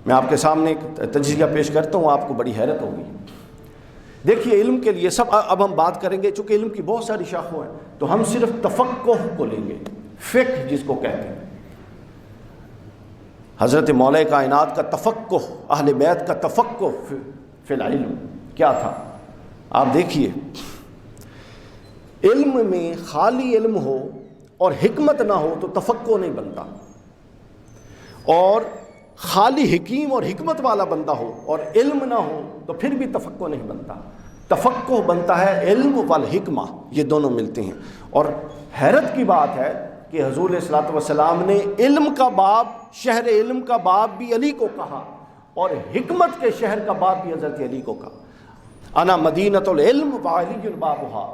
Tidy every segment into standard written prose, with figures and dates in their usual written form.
میں آپ کے سامنے ایک تجزیہ پیش کرتا ہوں، آپ کو بڑی حیرت ہوگی۔ دیکھیے علم کے لیے اب ہم بات کریں گے، چونکہ علم کی بہت ساری شاخوں ہیں تو ہم صرف تفقہ کو لیں گے، فقہ جس کو کہتے ہیں، حضرت مولا کائنات کا تفقہ، اہل بیت کا تفقہ فی العلم کیا تھا۔ آپ دیکھیے علم میں خالی علم ہو اور حکمت نہ ہو تو تفقہ نہیں بنتا، اور خالی حکیم اور حکمت والا بندہ ہو اور علم نہ ہو تو پھر بھی تفقہ نہیں بنتا۔ تفقہ بنتا ہے علم والحکمہ، یہ دونوں ملتے ہیں۔ اور حیرت کی بات ہے کہ حضور صلی اللہ علیہ وسلم نے علم کا باب، شہر علم کا باب بھی علی کو کہا، اور حکمت کے شہر کا باب بھی حضرت علی کو کہا۔ انا مدینۃ العلم وعلی بابھا،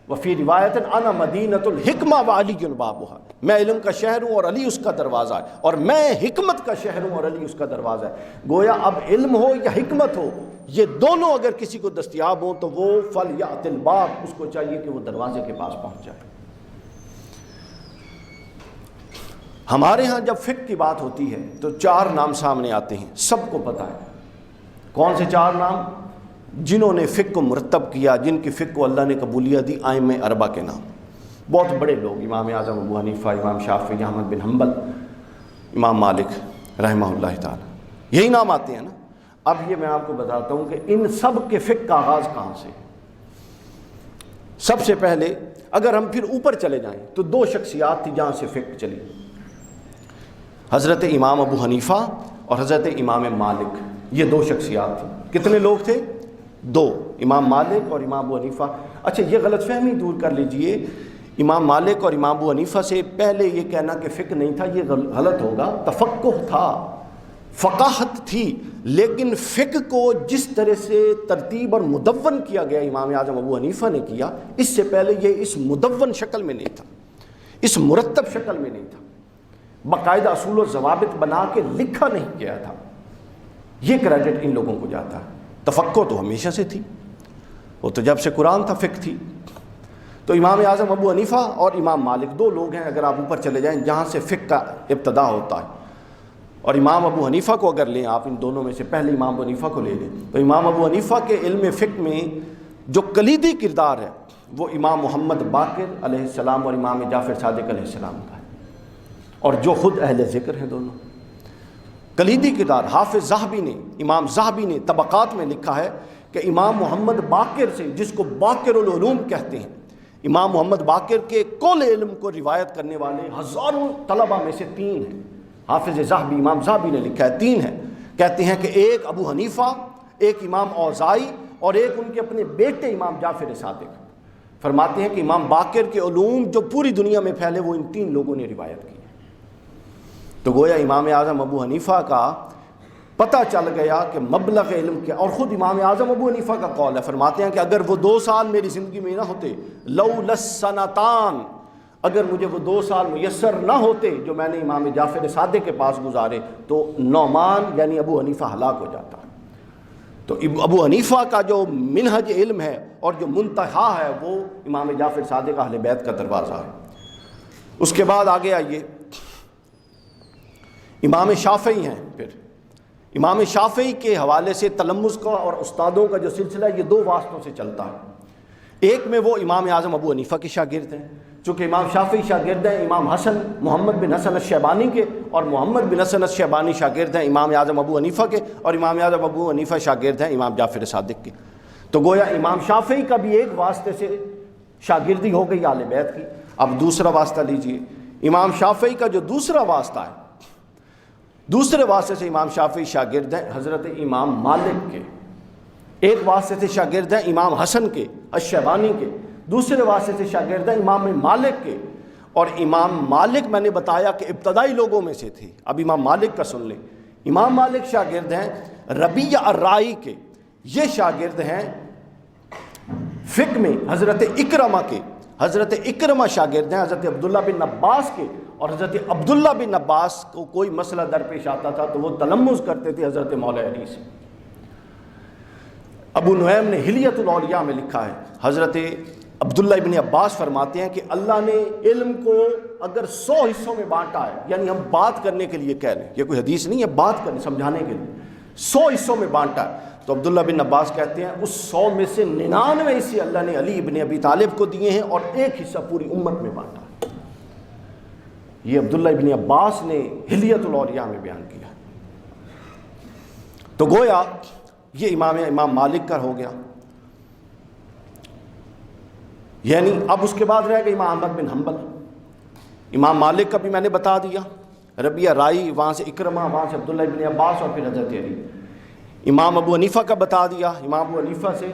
وفی روایت انا مدینۃ الحکمہ وعلی بابھا، میں علم کا شہر ہوں اور علی اس کا دروازہ ہے، اور میں حکمت کا شہر ہوں اور علی اس کا دروازہ ہے۔ گویا اب علم ہو یا حکمت ہو، یہ دونوں اگر کسی کو دستیاب ہوں تو وہ فلیأت الباب، اس کو چاہیے کہ وہ دروازے کے پاس پہنچ جائے۔ ہمارے ہاں جب فقہ کی بات ہوتی ہے تو 4 نام سامنے آتے ہیں، سب کو پتہ ہے۔ کون سے 4 نام؟ جنہوں نے فقہ کو مرتب کیا، جن کی فقہ کو اللہ نے قبولیت دی، ائمہ 4 کے نام، بہت بڑے لوگ، امام اعظم ابو حنیفہ، امام شافعی، احمد بن حنبل، امام مالک رحمہ اللہ تعالی، یہی نام آتے ہیں نا۔ اب یہ میں آپ کو بتاتا ہوں کہ ان سب کے فقہ کا آغاز کہاں سے۔ سب سے پہلے اگر ہم پھر اوپر چلے جائیں تو 2 شخصیات تھی جہاں سے فقہ چلی، حضرت امام ابو حنیفہ اور حضرت امام مالک، یہ 2 شخصیات تھیں۔ کتنے لوگ تھے؟ 2، امام مالک اور امام ابو حنیفہ۔ اچھا یہ غلط فہمی دور کر لیجئے، امام مالک اور امام ابو حنیفہ سے پہلے یہ کہنا کہ فقہ نہیں تھا یہ غلط ہوگا، تفقہ تھا، فقاہت تھی، لیکن فقہ کو جس طرح سے ترتیب اور مدون کیا گیا امام اعظم ابو حنیفہ نے کیا، اس سے پہلے یہ اس مدون شکل میں نہیں تھا، اس مرتب شکل میں نہیں تھا، باقاعدہ اصول و ضوابط بنا کے لکھا نہیں گیا تھا۔ یہ کریڈٹ ان لوگوں کو جاتا ہے۔ تفقہ تو ہمیشہ سے تھی، وہ تو جب سے قرآن تھا فقہ تھی۔ تو امام اعظم ابو حنیفہ اور امام مالک 2 لوگ ہیں، اگر آپ اوپر چلے جائیں جہاں سے فقہ کا ابتدا ہوتا ہے۔ اور امام ابو حنیفہ کو اگر لیں آپ، ان دونوں میں سے پہلے امام ابو حنیفہ کو لے لیں، تو امام ابو حنیفہ کے علم فقہ میں جو کلیدی کردار ہے وہ امام محمد باقر علیہ السلام اور امام جعفر صادق علیہ السلام کا ہے، اور جو خود اہل ذکر ہیں دونوں۔ کلیدی کردار حافظ ذہبی نے، امام ذہبی نے طبقات میں لکھا ہے کہ امام محمد باقر سے، جس کو باقر العلوم کہتے ہیں، امام محمد باقر کے کل علم کو روایت کرنے والے ہزاروں طلبہ میں سے 3 ہیں۔ حافظ ذہبی، امام ذہبی نے لکھا ہے 3 ہیں، کہتے ہیں کہ ایک ابو حنیفہ، ایک امام اوزاعی، اور ایک ان کے اپنے بیٹے امام جعفر صادق۔ فرماتے ہیں کہ امام باقر کے علوم جو پوری دنیا میں پھیلے وہ ان 3 لوگوں نے روایت کی۔ تو گویا امام اعظم ابو حنیفہ کا پتہ چل گیا کہ مبلغ علم کیا، اور خود امام اعظم ابو حنیفہ کا قول ہے، فرماتے ہیں کہ اگر وہ 2 سال میری زندگی میں نہ ہوتے، لولا السنتان، اگر مجھے وہ 2 سال میسر نہ ہوتے جو میں نے امام جعفر صادق کے پاس گزارے تو نعمان یعنی ابو حنیفہ ہلاک ہو جاتا۔ تو ابو حنیفہ کا جو منہج علم ہے اور جو منتہا ہے وہ امام جعفر صادق اہل بیت کا دروازہ ہے۔ اس کے بعد آگے آئیے، امام شافعی ہیں۔ پھر امام شافعی کے حوالے سے تلمذ کا اور استادوں کا جو سلسلہ ہے یہ 2 واسطوں سے چلتا ہے۔ ایک میں وہ امام اعظم ابو حنیفہ کے شاگرد ہیں، چونکہ امام شافعی شاگرد ہیں امام حسن محمد بن حسن الشیبانی کے، اور محمد بن حسن الشیبانی شاگرد ہیں امام اعظم ابو حنیفہ کے، اور امام اعظم ابو حنیفہ شاگرد ہیں امام جعفر صادق کے۔ تو گویا امام شافعی کا بھی ایک واسطے سے شاگردی ہو گئی اہل بیت کی۔ اب دوسرا واسطہ لیجئے، امام شافعی کا جو دوسرا واسطہ ہے، دوسرے واسطے سے امام شافعی شاگرد ہیں حضرت امام مالک کے، ایک واسطے سے شاگرد ہیں امام حسن کے الشیبانی کے، دوسرے واسطے سے شاگرد ہیں امام مالک کے۔ اور امام مالک میں نے بتایا کہ ابتدائی لوگوں میں سے تھے، اب امام مالک کا سن لیں۔ امام مالک شاگرد ہیں ربیع الرائی کے، یہ شاگرد ہیں فقہ میں حضرت اکرمہ کے، حضرت اکرمہ شاگرد ہیں حضرت عبداللہ بن عباس کے، اور حضرت عبداللہ بن عباس کو کوئی مسئلہ درپیش آتا تھا تو وہ تلمذ کرتے تھے حضرت مولا علی سے۔ ابو نعیم نے حلیۃ الاولیاء میں لکھا ہے حضرت عبداللہ ابن عباس فرماتے ہیں کہ اللہ نے علم کو اگر 100 حصوں میں بانٹا ہے، یعنی ہم بات کرنے کے لیے کہہ لیں، یہ کوئی حدیث نہیں ہے، بات کرنے سمجھانے کے لیے 100 حصوں میں بانٹا ہے، تو عبداللہ بن عباس کہتے ہیں اس 100 میں سے 99 حصے اللہ نے علی ابن ابی طالب کو دیے ہیں اور ایک حصہ پوری امت میں بانٹا ہے۔ یہ عبداللہ ابن عباس نے حلیۃ الاولیاء میں بیان کیا۔ تو گویا یہ امام مالک کا ہو گیا، یعنی اب اس کے بعد رہ گئے امام احمد بن حنبل۔ امام مالک کا بھی میں نے بتا دیا، ربیہ رائی، وہاں سے اکرمہ، وہاں سے عبداللہ ابن عباس اور پھر حضرت علی۔ امام ابو حنیفہ کا بتا دیا، امام ابو حنیفہ سے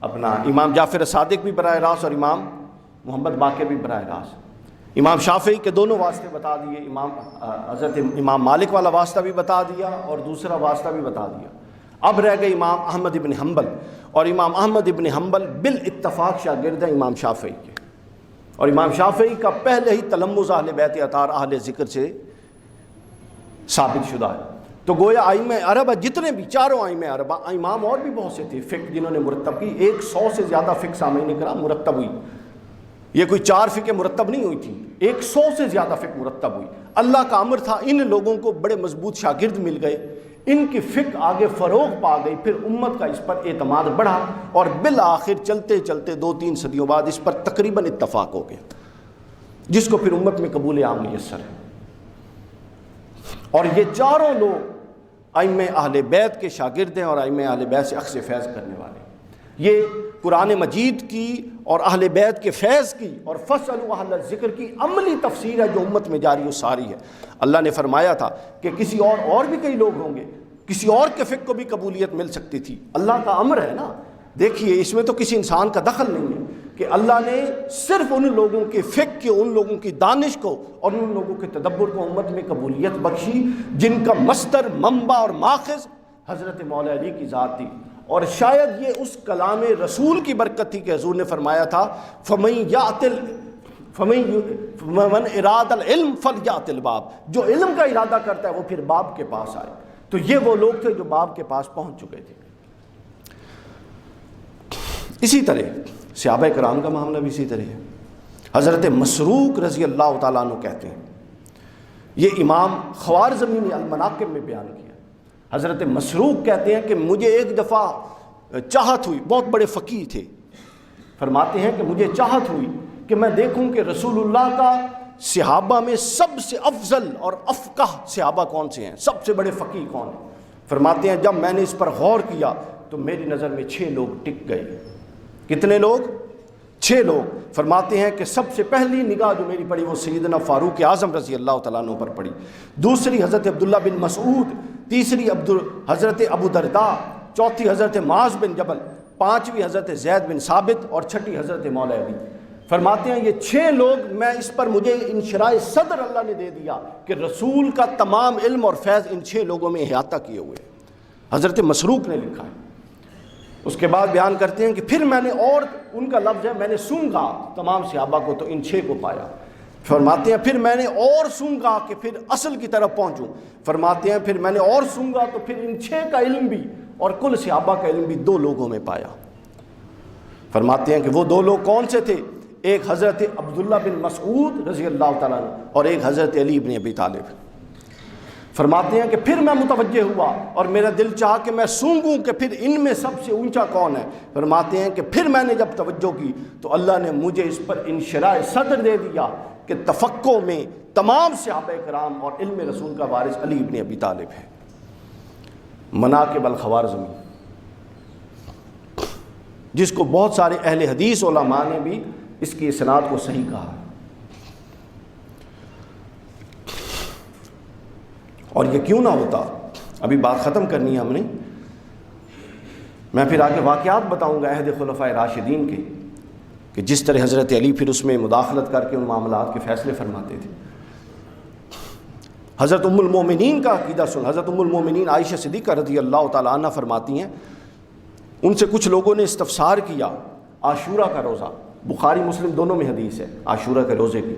اپنا امام جعفر صادق بھی براہ راست اور امام محمد باقر بھی براہ راست۔ امام شافعی کے دونوں واسطے بتا دیے، حضرت امام مالک والا واسطہ بھی بتا دیا اور دوسرا واسطہ بھی بتا دیا۔ اب رہ گئے امام احمد ابن حنبل، اور امام احمد ابن حنبل بالاتفاق شاگرد ہیں امام شافعی کے، اور امام شافعی کا پہلے ہی تلمذ اہل بیت اطہار اہل ذکر سے ثابت شدہ ہے۔ تو گویا ائمہ اربعہ جتنے بھی چاروں ائمہ اربعہ، امام اور بھی بہت سے تھے فقہ جنہوں نے مرتب کی، 100 سے زیادہ فقہ سامعین کرام مرتب ہوئی، یہ کوئی 4 فقہ مرتب نہیں ہوئی تھی، 100 سے زیادہ فقہ مرتب ہوئی۔ اللہ کا امر تھا، ان لوگوں کو بڑے مضبوط شاگرد مل گئے، ان کی فقہ آگے فروغ پا گئی، پھر امت کا اس پر اعتماد بڑھا، اور بالآخر چلتے چلتے 2-3 صدیوں بعد اس پر تقریباً اتفاق ہو گیا، جس کو پھر امت میں قبول عام میسر ہے۔ اور یہ چاروں لوگ ائمہ اہل بیت کے شاگرد ہیں اور ائمہ اہل بیت سے اخذ فیض کرنے والے ہیں۔ یہ قرآن مجید کی اور اہل بیت کے فیض کی اور فاسألوا اہل الذکر کی عملی تفسیر ہے جو امت میں جاری و ساری ہے۔ اللہ نے فرمایا تھا کہ کسی اور بھی کئی لوگ ہوں گے، کسی اور کے فقہ کو بھی قبولیت مل سکتی تھی، اللہ کا امر ہے نا۔ دیکھیے اس میں تو کسی انسان کا دخل نہیں ہے کہ اللہ نے صرف ان لوگوں کے فقہ کو، ان لوگوں کی دانش کو اور ان لوگوں کے تدبر کو امت میں قبولیت بخشی جن کا مصدر، منبع اور ماخذ حضرت مولا علی کی ذات تھی۔ اور شاید یہ اس کلام رسول کی برکت تھی کہ حضور نے فرمایا تھا من اراد العلم فلیأت الباب، جو علم کا ارادہ کرتا ہے وہ پھر باب کے پاس آئے۔ تو یہ وہ لوگ تھے جو باب کے پاس پہنچ چکے تھے۔ اسی طرح صحابہ کرام کا معاملہ بھی اسی طرح ہے۔ حضرت مسروق رضی اللہ تعالیٰ عنہ کہتے ہیں، یہ امام خوارزمی نے المناقب میں بیان کیا، حضرت مسروق کہتے ہیں کہ مجھے ایک دفعہ چاہت ہوئی، بہت بڑے فقیہ تھے، فرماتے ہیں کہ مجھے چاہت ہوئی کہ میں دیکھوں کہ رسول اللہ کا صحابہ میں سب سے افضل اور افقہ صحابہ کون سے ہیں، سب سے بڑے فقیہ کون ہیں۔ فرماتے ہیں جب میں نے اس پر غور کیا تو میری نظر میں 6 لوگ ٹک گئے۔ کتنے لوگ؟ 6 لوگ۔ فرماتے ہیں کہ سب سے پہلی نگاہ جو میری پڑی وہ سیدنا فاروق اعظم رضی اللہ تعالیٰ عنہ پر پڑی، دوسری حضرت عبداللہ بن مسعود، تیسری حضرت ابو درداء، چوتھی حضرت معاذ بن جبل، پانچویں حضرت زید بن ثابت اور چھٹی حضرت مولا علی۔ فرماتے ہیں یہ 6 لوگ، میں اس پر مجھے انشراح صدر اللہ نے دے دیا کہ رسول کا تمام علم اور فیض ان 6 لوگوں میں احاطہ کیے ہوئے۔ حضرت مسروق نے لکھا ہے۔ اس کے بعد بیان کرتے ہیں کہ پھر میں نے، اور ان کا لفظ ہے میں نے سونگا تمام صحابہ کو تو ان 6 کو پایا۔ فرماتے ہیں پھر میں نے اور سونگا کہ پھر اصل کی طرف پہنچوں۔ فرماتے ہیں پھر میں نے اور سونگا تو پھر ان 6 کا علم بھی اور کل صحابہ کا علم بھی 2 لوگوں میں پایا۔ فرماتے ہیں کہ وہ 2 لوگ کون سے تھے؟ ایک حضرت عبداللہ بن مسعود رضی اللہ تعالیٰ عنہ اور ایک حضرت علی بن ابی طالب۔ فرماتے ہیں کہ پھر میں متوجہ ہوا اور میرا دل چاہا کہ میں سونگوں کہ پھر ان میں سب سے اونچا کون ہے۔ فرماتے ہیں کہ پھر میں نے جب توجہ کی تو اللہ نے مجھے اس پر انشراح صدر دے دیا کہ تفقہ میں تمام صحابہ کرام اور علم رسول کا وارث علی بن ابی طالب ہے۔ مناقب الخوارزمی، جس کو بہت سارے اہل حدیث علماء نے بھی اس کی اسناد کو صحیح کہا، اور یہ کیوں نہ ہوتا۔ ابھی بات ختم کرنی ہے ہم نے، میں پھر آگے واقعات بتاؤں گا عہد خلفائے راشدین کے، کہ جس طرح حضرت علی پھر اس میں مداخلت کر کے ان معاملات کے فیصلے فرماتے تھے۔ حضرت ام المومنین کا عقیدہ سن، حضرت ام المومنین عائشہ صدیقہ رضی اللہ تعالیٰ عنہ فرماتی ہیں، ان سے کچھ لوگوں نے استفسار کیا عاشورہ کا روزہ، بخاری مسلم دونوں میں حدیث ہے عاشورہ کے روزے کی۔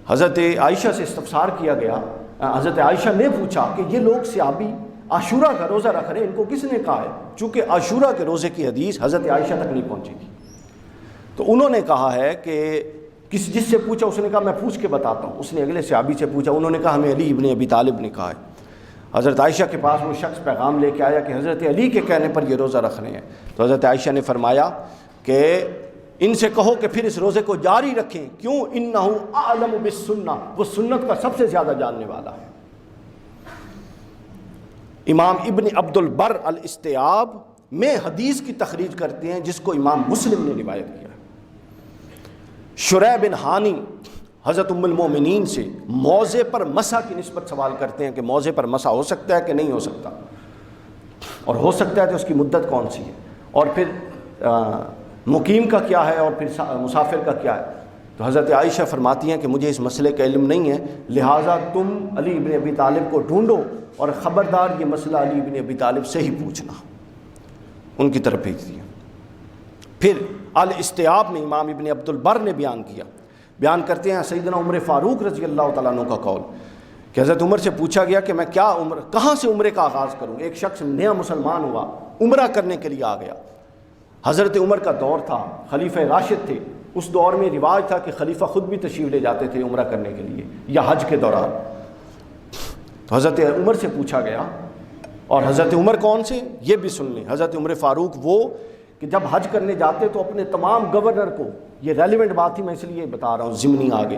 حضرت عائشہ سے استفسار کیا گیا، حضرت عائشہ نے پوچھا کہ یہ لوگ صحابی عاشورہ کا روزہ رکھ رہے ہیں، ان کو کس نے کہا ہے؟ چونکہ عاشورہ کے روزے کی حدیث حضرت عائشہ تک نہیں پہنچی تھی، تو انہوں نے کہا ہے کہ جس سے پوچھا اس نے کہا میں پوچھ کے بتاتا ہوں، اس نے اگلے صحابی سے پوچھا، انہوں نے کہا ہمیں علی ابن ابی طالب نے کہا ہے۔ حضرت عائشہ کے پاس وہ شخص پیغام لے کے آیا کہ حضرت علی کے کہنے پر یہ روزہ رکھ رہے ہیں، تو حضرت عائشہ نے فرمایا کہ ان سے کہو کہ پھر اس روزے کو جاری رکھیں، کیوں؟ انہ اعلم بالسنہ، وہ سنت کا سب سے زیادہ جاننے والا ہے۔ امام ابن عبد البر الاستیاب میں حدیث کی تخریج کرتے ہیں جس کو امام مسلم نے روایت کیا ہے۔ شریح بن ہانی حضرت ام المومنین سے موضع پر مسح کی نسبت سوال کرتے ہیں کہ موضع پر مسح ہو سکتا ہے کہ نہیں ہو سکتا، اور ہو سکتا ہے تو اس کی مدت کون سی ہے، اور پھر مقیم کا کیا ہے، اور پھر مسافر کا کیا ہے۔ تو حضرت عائشہ فرماتی ہیں کہ مجھے اس مسئلے کا علم نہیں ہے، لہٰذا تم علی ابن ابی طالب کو ڈھونڈو اور خبردار یہ مسئلہ علی ابن ابی طالب سے ہی پوچھنا، ان کی طرف بھیج دیا۔ پھر الاستیاب میں امام ابن عبد البر نے بیان کرتے ہیں سیدنا عمر فاروق رضی اللہ تعالیٰ عنہ کا قول کہ حضرت عمر سے پوچھا گیا کہ میں کہاں سے عمرے کا آغاز کروں؟ ایک شخص نیا مسلمان ہوا، عمرہ کرنے کے لیے آ گیا۔ حضرت عمر کا دور تھا، خلیفہ راشد تھے، اس دور میں رواج تھا کہ خلیفہ خود بھی تشریف لے جاتے تھے عمرہ کرنے کے لیے یا حج کے دوران۔ تو حضرت عمر سے پوچھا گیا، اور حضرت عمر کون سے یہ بھی سن لیں۔ حضرت عمر فاروق وہ کہ جب حج کرنے جاتے تو اپنے تمام گورنر کو، یہ ریلیونٹ بات ہی میں اس لیے بتا رہا ہوں ضمنی آگے،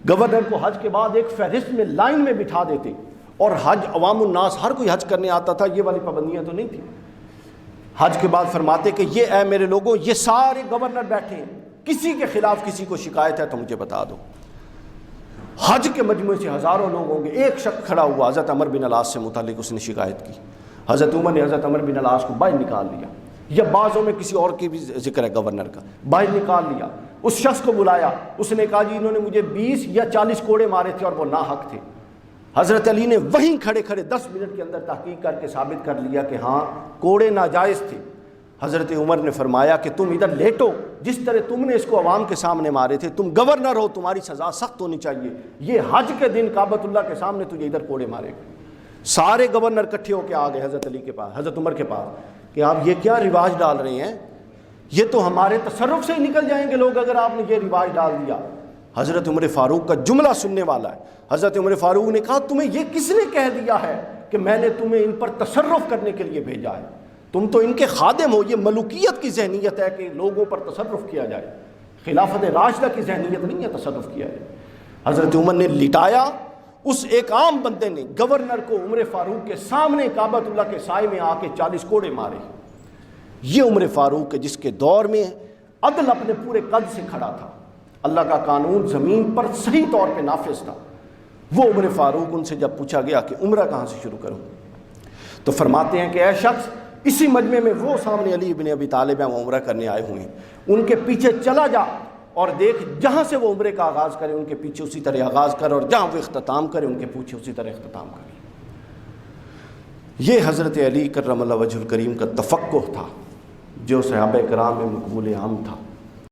گورنر کو حج کے بعد ایک فہرست میں لائن میں بٹھا دیتے، اور حج عوام الناس ہر کوئی حج کرنے آتا تھا، یہ والی پابندیاں تو نہیں تھی۔ حج کے بعد فرماتے کہ یہ اے میرے لوگوں، یہ سارے گورنر بیٹھے ہیں، کسی کے خلاف کسی کو شکایت ہے تو مجھے بتا دو۔ حج کے مجموعے سے ہزاروں لوگ ہوں گے، ایک شخص کھڑا ہوا حضرت عمر بن العاص سے متعلق، اس نے شکایت کی، حضرت عمر نے حضرت عمر بن العاص کو باہر نکال لیا، یا بعضوں میں کسی اور کی بھی ذکر ہے گورنر کا، باہر نکال لیا، اس شخص کو بلایا، اس نے کہا جی انہوں نے مجھے 20 یا 40 کوڑے مارے تھے اور وہ ناحق تھے۔ حضرت علی نے وہیں کھڑے 10 منٹ کے اندر تحقیق کر کے ثابت کر لیا کہ ہاں کوڑے ناجائز تھے۔ حضرت عمر نے فرمایا کہ تم ادھر لیٹو، جس طرح تم نے اس کو عوام کے سامنے مارے تھے، تم گورنر ہو، تمہاری سزا سخت ہونی چاہیے، یہ حج کے دن کعبۃ اللہ کے سامنے تجھے ادھر کوڑے مارے گا۔ سارے گورنر اکٹھے ہو کے آ گئے حضرت علی کے پاس، حضرت عمر کے پاس، کہ آپ یہ کیا رواج ڈال رہے ہیں، یہ تو ہمارے تصرف سے ہی نکل جائیں گے لوگ اگر آپ نے یہ رواج ڈال دیا۔ حضرت عمر فاروق کا جملہ سننے والا ہے، حضرت عمر فاروق نے کہا تمہیں یہ کس نے کہہ دیا ہے کہ میں نے تمہیں ان پر تصرف کرنے کے لیے بھیجا ہے؟ تم تو ان کے خادم ہو، یہ ملوکیت کی ذہنیت ہے کہ لوگوں پر تصرف کیا جائے، خلافت راشدہ کی ذہنیت نہیں ہے تصرف کیا جائے۔ حضرت عمر نے لٹایا، اس ایک عام بندے نے گورنر کو عمر فاروق کے سامنے کعبۃ اللہ کے سائے میں آ کے 40 کوڑے مارے۔ یہ عمر فاروق کے جس کے دور میں عدل اپنے پورے قد سے کھڑا تھا، اللہ کا قانون زمین پر صحیح طور پہ نافذ تھا، وہ عمر فاروق ان سے جب پوچھا گیا کہ عمرہ کہاں سے شروع کروں، تو فرماتے ہیں کہ اے شخص، اسی مجمع میں وہ سامنے علی ابن ابی طالب ہیں، وہ عمرہ کرنے آئے ہوئے ہیں، ان کے پیچھے چلا جا اور دیکھ جہاں سے وہ عمرے کا آغاز کرے ان کے پیچھے اسی طرح آغاز کر، اور جہاں وہ اختتام کرے ان کے پیچھے اسی طرح اختتام کرے۔ یہ حضرت علی کرم اللہ وجہ الکریم کا تفقہ تھا جو صحابہ کرام میں مقبول عام تھا۔